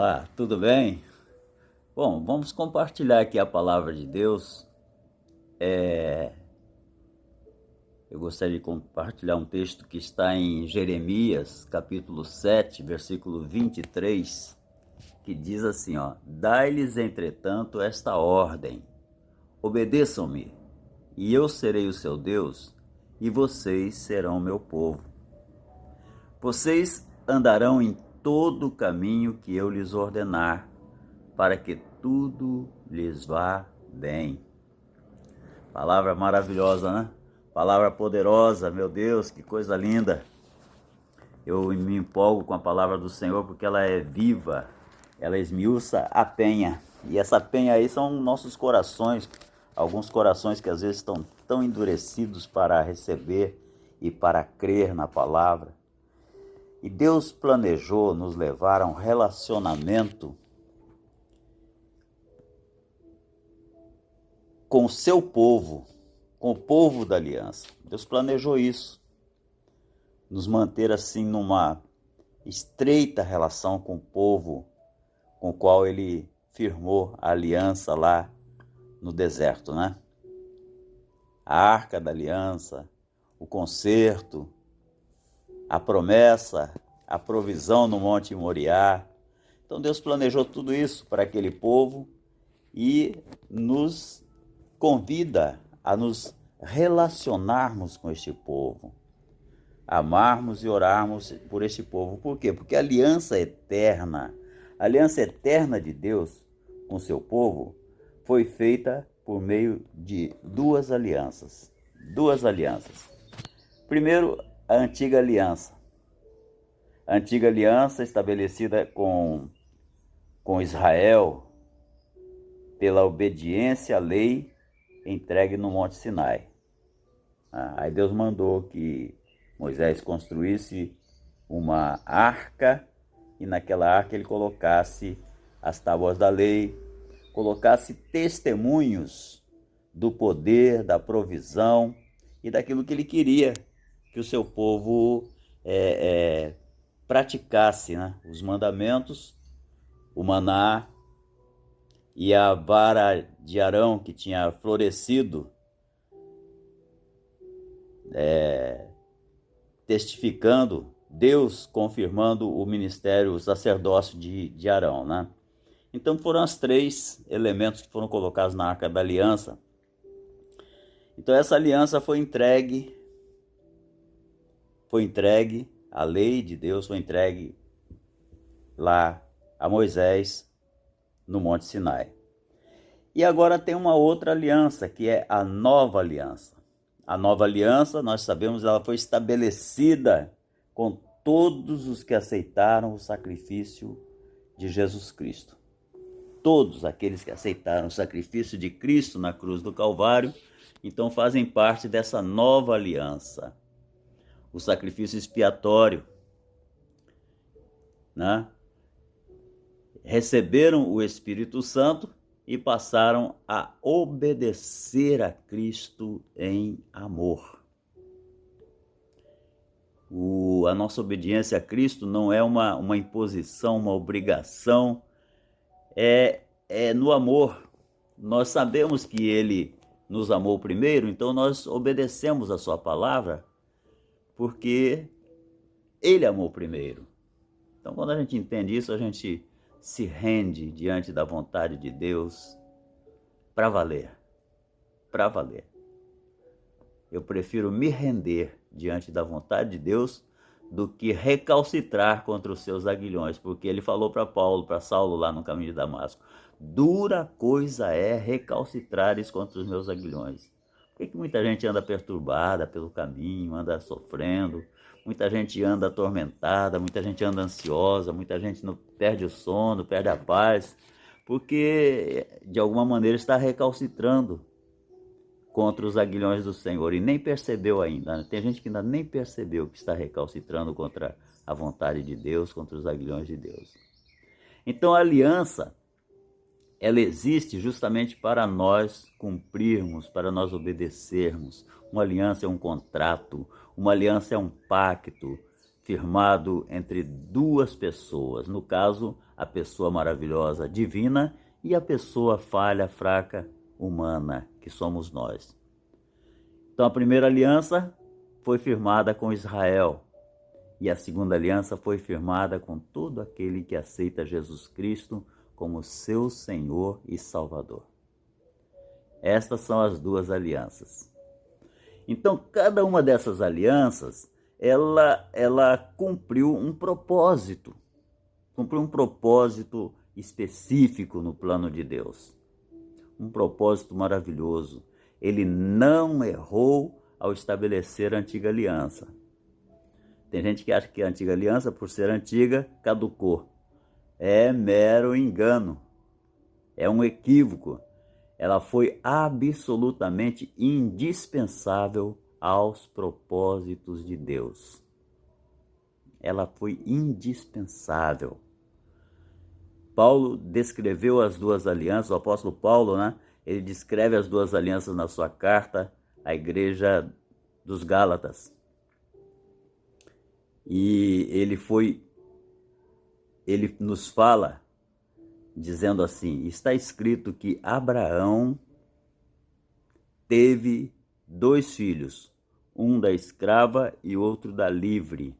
Olá, tudo bem? Bom, vamos compartilhar aqui a palavra de Deus. Eu gostaria de compartilhar um texto que está em Jeremias, capítulo 7, versículo 23, que diz assim, Dai-lhes, entretanto, esta ordem: obedeçam-me, e eu serei o seu Deus, e vocês serão meu povo. Vocês andarão em todo o caminho que eu lhes ordenar, para que tudo lhes vá bem. Palavra maravilhosa, né? Palavra poderosa, meu Deus, que coisa linda. Eu me empolgo com a palavra do Senhor porque ela é viva, ela esmiuça a penha. E essa penha aí são nossos corações, alguns corações que às vezes estão tão endurecidos para receber e para crer na palavra. E Deus planejou nos levar a um relacionamento com o seu povo, com o povo da aliança. Deus planejou isso, nos manter assim numa estreita relação com o povo com o qual ele firmou a aliança lá no deserto, né? A arca da aliança, o concerto, a promessa, a provisão no Monte Moriá. Então Deus planejou tudo isso para aquele povo e nos convida a nos relacionarmos com este povo, amarmos e orarmos por este povo. Por quê? Porque a aliança eterna de Deus com seu povo foi feita por meio de duas alianças. Primeiro, a antiga aliança. A antiga aliança estabelecida com Israel pela obediência à lei entregue no Monte Sinai. Aí Deus mandou que Moisés construísse uma arca e naquela arca ele colocasse as tábuas da lei, colocasse testemunhos do poder, da provisão e daquilo que ele queria que o seu povo praticasse, né? Os mandamentos, o maná e a vara de Arão que tinha florescido, testificando, Deus confirmando o ministério, o sacerdócio de Arão, né? Então foram os três elementos que foram colocados na Arca da Aliança. Então essa aliança foi entregue, a lei de Deus foi entregue lá a Moisés no Monte Sinai. E agora tem uma outra aliança, que é a nova aliança. A nova aliança, nós sabemos, ela foi estabelecida com todos os que aceitaram o sacrifício de Jesus Cristo. Todos aqueles que aceitaram o sacrifício de Cristo na cruz do Calvário, então fazem parte dessa nova aliança. O sacrifício expiatório, né? Receberam o Espírito Santo e passaram a obedecer a Cristo em amor. A nossa obediência a Cristo não é uma imposição, uma obrigação, é no amor. Nós sabemos que Ele nos amou primeiro, então nós obedecemos a sua palavra porque Ele amou primeiro. Então quando a gente entende isso, a gente se rende diante da vontade de Deus para valer. Eu prefiro me render diante da vontade de Deus do que recalcitrar contra os seus aguilhões, porque ele falou para Saulo lá no caminho de Damasco: dura coisa é recalcitrares contra os meus aguilhões. Por que muita gente anda perturbada pelo caminho, anda sofrendo? Muita gente anda atormentada, muita gente anda ansiosa, muita gente perde o sono, perde a paz, porque de alguma maneira está recalcitrando contra os aguilhões do Senhor e nem percebeu ainda. Tem gente que ainda nem percebeu que está recalcitrando contra a vontade de Deus, contra os aguilhões de Deus. Então a aliança, ela existe justamente para nós cumprirmos, para nós obedecermos. Uma aliança é um contrato, uma aliança é um pacto firmado entre duas pessoas, no caso, a pessoa maravilhosa divina e a pessoa falha, fraca, humana, que somos nós. Então a primeira aliança foi firmada com Israel e a segunda aliança foi firmada com todo aquele que aceita Jesus Cristo como seu Senhor e Salvador. Estas são as duas alianças. Então, cada uma dessas alianças, ela cumpriu um propósito específico no plano de Deus. Um propósito maravilhoso. Ele não errou ao estabelecer a antiga aliança. Tem gente que acha que a antiga aliança, por ser antiga, caducou. É mero engano. É um equívoco. Ela foi absolutamente indispensável aos propósitos de Deus. Ela foi indispensável. Paulo descreveu as duas alianças, o apóstolo Paulo, né? Ele descreve as duas alianças na sua carta à igreja dos Gálatas. E ele nos fala dizendo assim: está escrito que Abraão teve 2 filhos, um da escrava e outro da livre.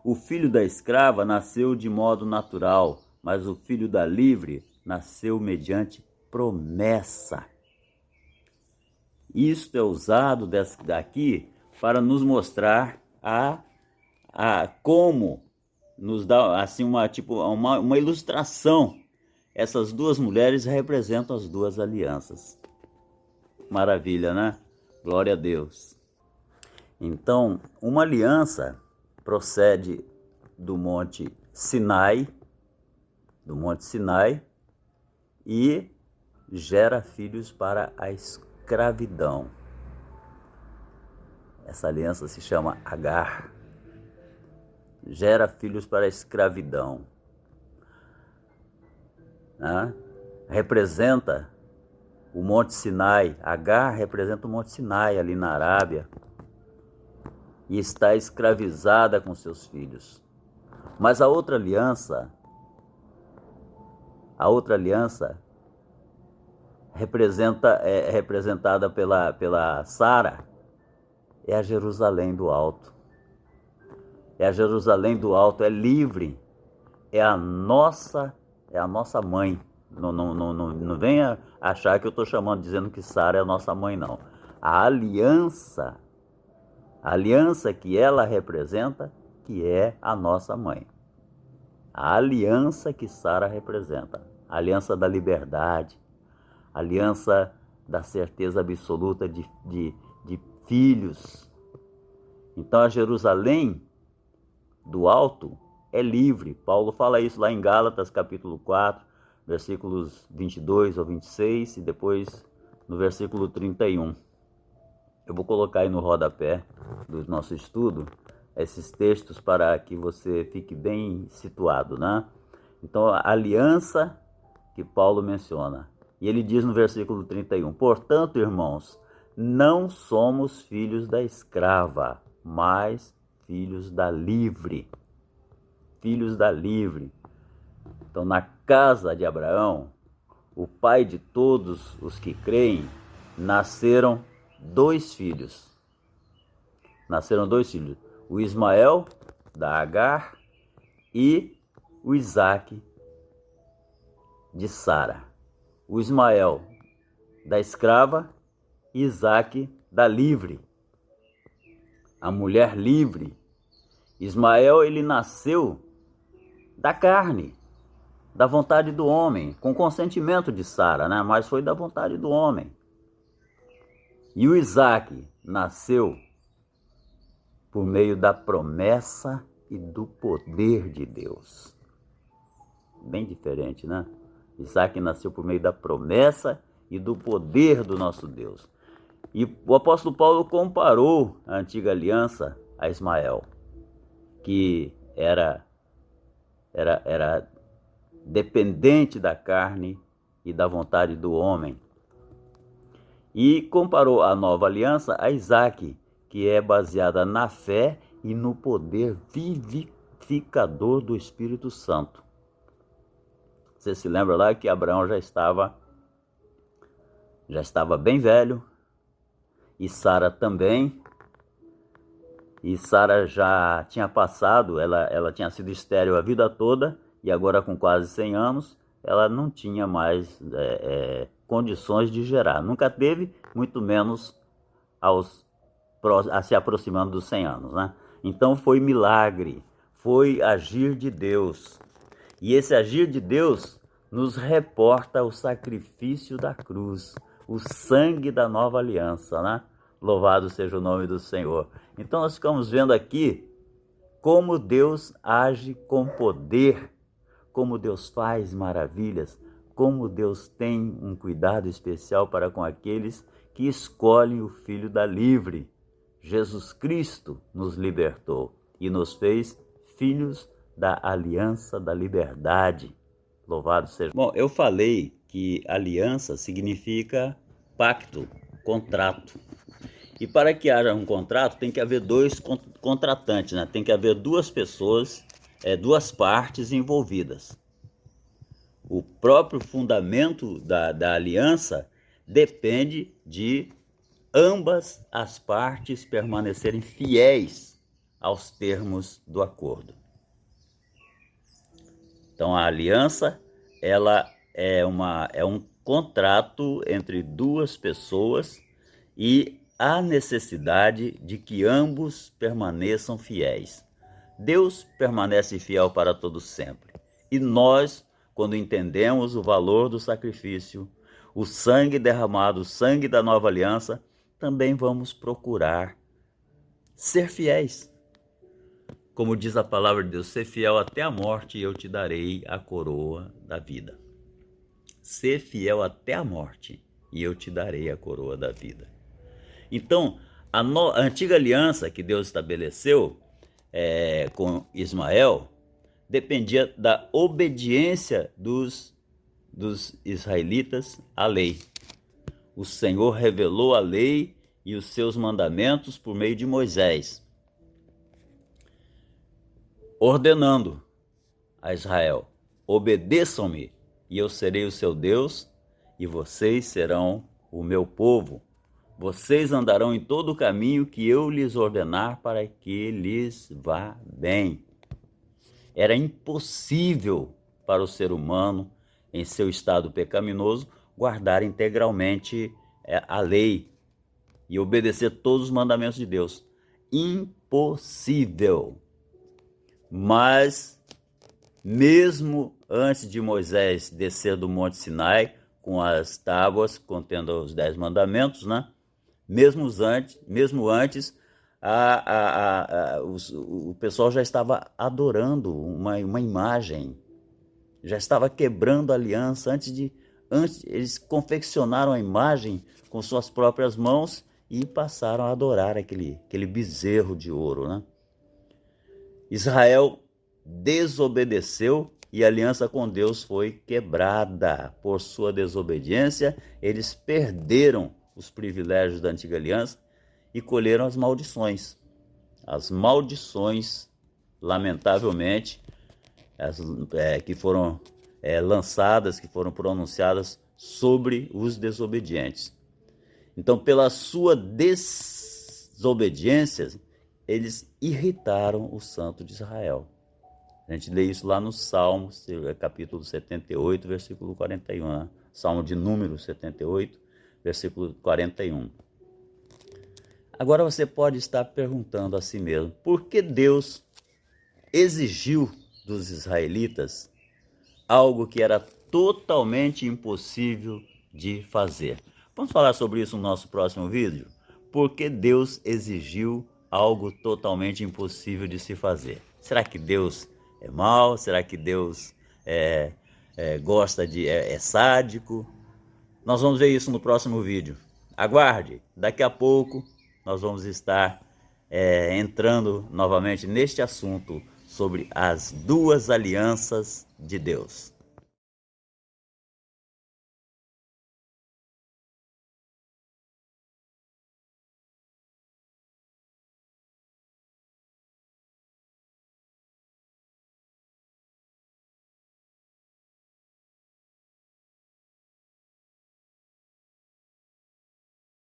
O filho da escrava nasceu de modo natural, mas o filho da livre nasceu mediante promessa. Isto é usado daqui para nos mostrar como nos dá assim uma ilustração. Essas duas mulheres representam as duas alianças. Maravilha, né? Glória a Deus. Então, uma aliança procede do Monte Sinai, e gera filhos para a escravidão. Essa aliança se chama Agar. Gera filhos para a escravidão. Representa o Monte Sinai. Agar representa o Monte Sinai ali na Arábia e está escravizada com seus filhos. Mas a outra aliança é representada pela Sara, é a Jerusalém do Alto. É a Jerusalém do Alto, é livre, é a nossa mãe. Não venha achar que eu estou dizendo que Sara é a nossa mãe, não. A aliança que ela representa, que é a nossa mãe. A aliança que Sara representa, a aliança da liberdade, a aliança da certeza absoluta de filhos. Então a Jerusalém do Alto é livre. Paulo fala isso lá em Gálatas capítulo 4, versículos 22 ao 26 e depois no versículo 31. Eu vou colocar aí no rodapé do nosso estudo esses textos para que você fique bem situado, né? Então, a aliança que Paulo menciona. E ele diz no versículo 31, portanto, irmãos, não somos filhos da escrava, mas filhos da livre. Filhos da livre. Então, na casa de Abraão, o pai de todos os que creem, nasceram 2 filhos. Nasceram 2 filhos. O Ismael, da Agar, e o Isaque, de Sara. O Ismael, da escrava, e Isaque, da livre. A mulher livre. Ismael, ele nasceu da carne, da vontade do homem, com consentimento de Sara, né? Mas foi da vontade do homem. E o Isaque nasceu por meio da promessa e do poder de Deus. Bem diferente, né? Isaque nasceu por meio da promessa e do poder do nosso Deus. E o apóstolo Paulo comparou a antiga aliança a Ismael, que era dependente da carne e da vontade do homem. E comparou a nova aliança a Isaque, que é baseada na fé e no poder vivificador do Espírito Santo. Você se lembra lá que Abraão já estava bem velho, e Sara também. E Sara já tinha passado, ela tinha sido estéril a vida toda, e agora com quase 100 anos, ela não tinha mais condições de gerar. Nunca teve, muito menos se aproximando dos 100 anos, né? Então foi milagre, foi agir de Deus. E esse agir de Deus nos reporta o sacrifício da cruz, o sangue da nova aliança, né? Louvado seja o nome do Senhor. Então nós ficamos vendo aqui como Deus age com poder, como Deus faz maravilhas, como Deus tem um cuidado especial para com aqueles que escolhem o Filho da Livre. Jesus Cristo nos libertou e nos fez filhos da aliança da liberdade. Louvado seja. Bom, eu falei que aliança significa pacto, contrato. E para que haja um contrato, tem que haver dois contratantes, né? Tem que haver duas pessoas, duas partes envolvidas. O próprio fundamento da aliança depende de ambas as partes permanecerem fiéis aos termos do acordo. Então a aliança, ela é um contrato entre duas pessoas e há necessidade de que ambos permaneçam fiéis. Deus permanece fiel para todo sempre. E nós, quando entendemos o valor do sacrifício, o sangue derramado, o sangue da nova aliança, também vamos procurar ser fiéis. Como diz a palavra de Deus, ser fiel até a morte e eu te darei a coroa da vida. Ser fiel até a morte e eu te darei a coroa da vida. Então, a antiga aliança que Deus estabeleceu com Ismael dependia da obediência dos israelitas à lei. O Senhor revelou a lei e os seus mandamentos por meio de Moisés, ordenando a Israel: obedeçam-me e eu serei o seu Deus e vocês serão o meu povo. Vocês andarão em todo o caminho que eu lhes ordenar para que lhes vá bem. Era impossível para o ser humano, em seu estado pecaminoso, guardar integralmente a lei e obedecer todos os mandamentos de Deus. Impossível. Mas, mesmo antes de Moisés descer do Monte Sinai, com as tábuas contendo os 10 mandamentos, né? Mesmo antes, o pessoal já estava adorando uma imagem, já estava quebrando a aliança. Antes eles confeccionaram a imagem com suas próprias mãos e passaram a adorar aquele bezerro de ouro, né? Israel desobedeceu e a aliança com Deus foi quebrada. Por sua desobediência, eles perderam os privilégios da antiga aliança e colheram as maldições. As maldições, lamentavelmente, que foram lançadas, que foram pronunciadas sobre os desobedientes. Então, pela sua desobediência, eles irritaram o Santo de Israel. A gente lê isso lá no Salmo, capítulo 78, versículo 41. Salmo de número 78, versículo 41. Agora você pode estar perguntando a si mesmo, por que Deus exigiu dos israelitas algo que era totalmente impossível de fazer? Vamos falar sobre isso no nosso próximo vídeo? Por que Deus exigiu algo totalmente impossível de se fazer? Será que Deus é mau? Será que Deus é sádico? Nós vamos ver isso no próximo vídeo. Aguarde, daqui a pouco nós vamos estar entrando novamente neste assunto sobre as duas alianças de Deus.